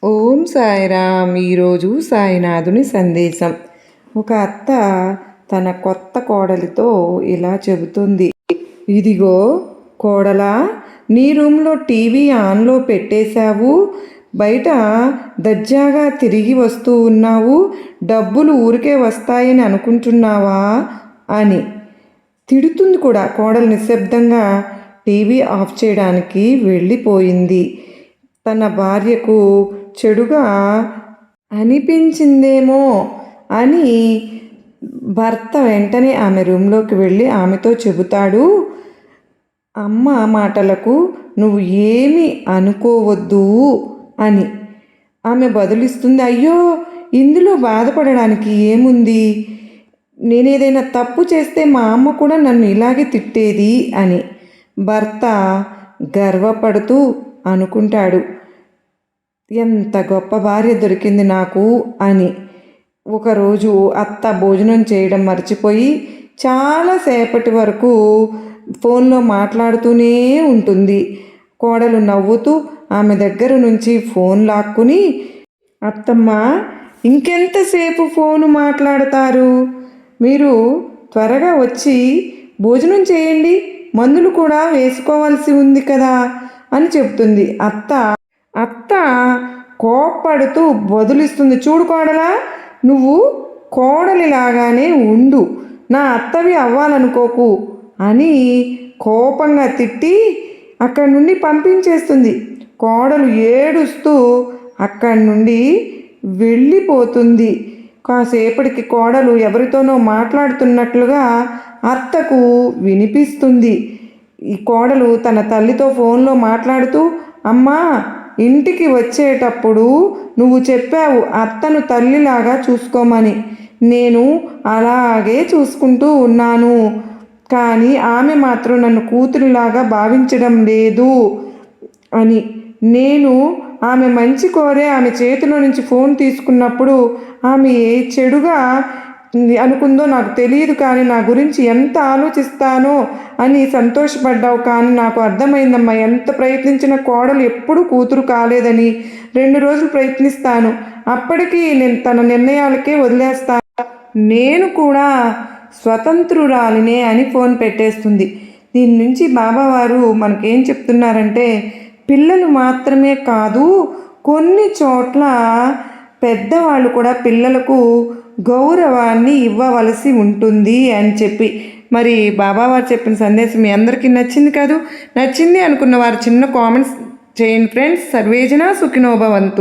ఓం సాయిరామ్. ఈరోజు సాయినాథుని సందేశం. ఒక అత్త తన కొత్త కోడలితో ఇలా చెబుతుంది. ఇదిగో కోడలా, నీ రూమ్లో టీవీ ఆన్లో పెట్టేశావు, బయట దర్జాగా తిరిగి వస్తూ ఉన్నావు, డబ్బులు ఊరికే వస్తాయని అనుకుంటున్నావా అని తిడుతుంది కూడా. కోడలు నిశ్శబ్దంగా టీవీ ఆఫ్ చేయడానికి వెళ్ళిపోయింది. తన భార్యకు చెడుగా అనిపించిందేమో అని భర్త వెంటనే ఆమె రూమ్లోకి వెళ్ళి ఆమెతో చెబుతాడు. అమ్మ మాటలకు నువ్వు ఏమీ అనుకోవద్దు అని. ఆమె బదులిస్తుంది, అయ్యో ఇందులో బాధపడడానికి ఏముంది, నేనేదైనా తప్పు చేస్తే మా అమ్మ కూడా నన్ను ఇలాగే తిట్టేది అని. భర్త గర్వపడుతూ అనుకుంటాడు, ఎంత గొప్ప భార్య దొరికింది నాకు అని. ఒకరోజు అత్త భోజనం చేయడం మర్చిపోయి చాలాసేపటి వరకు ఫోన్లో మాట్లాడుతూనే ఉంటుంది. కోడలు నవ్వుతూ ఆమె దగ్గర నుంచి ఫోన్ లాక్కుని, అత్తమ్మ ఇంకెంతసేపు ఫోను మాట్లాడతారు, మీరు త్వరగా వచ్చి భోజనం చేయండి, మందులు కూడా వేసుకోవాల్సి ఉంది కదా అని చెప్తుంది. అత్త కోప్పడుతూ బదులిస్తుంది, చూడు కోడలా, నువ్వు కోడలిలాగానే ఉండు, నా అత్తవి అవ్వాలనుకోకు అని కోపంగా తిట్టి అక్కడి నుండి పంపించేస్తుంది. కోడలు ఏడుస్తూ అక్కడి నుండి వెళ్ళిపోతుంది. కాసేపటికి కోడలు ఎవరితోనో మాట్లాడుతున్నట్లుగా అత్తకు వినిపిస్తుంది. ఈ కోడలు తన తల్లితో ఫోన్లో మాట్లాడుతూ, అమ్మా ఇంటికి వచ్చేటప్పుడు నువ్వు చెప్పావు అత్తను తల్లిలాగా చూసుకోమని, నేను అలాగే చూసుకుంటూ ఉన్నాను, కానీ ఆమె మాత్రం నన్ను కూతురిలాగా భావించడం లేదు అని. నేను ఆమె మంచి కోరే ఆమె చేతిలో నుంచి ఫోన్ తీసుకున్నప్పుడు ఆమె చెడుగా అనుకుందో నాకు తెలియదు, కానీ నా గురించి ఎంత ఆలోచిస్తానో అని సంతోషపడ్డావు. కానీ నాకు అర్థమైందమ్మా, ఎంత ప్రయత్నించిన కోడలు ఎప్పుడూ కూతురు కాలేదని. 2 రోజులు ప్రయత్నిస్తాను, అప్పటికి నేను తన నిర్ణయాలకే వదిలేస్తాను, నేను కూడా స్వతంత్రురాలినే అని ఫోన్ పెట్టేస్తుంది. దీని నుంచి బాబావారు మనకేం చెప్తున్నారంటే, పిల్లలు మాత్రమే కాదు, కొన్ని చోట్ల పెద్దవాళ్ళు కూడా పిల్లలకు గౌరవాన్ని ఇవ్వవలసి ఉంటుంది అని చెప్పి. మరి బాబావారు చెప్పిన సందేశం మీ అందరికీ నచ్చింది కాదు? నచ్చింది అనుకున్న వారు చిన్న కామెంట్స్ చేయండి ఫ్రెండ్స్. సర్వేజన సుఖినో భవంతు.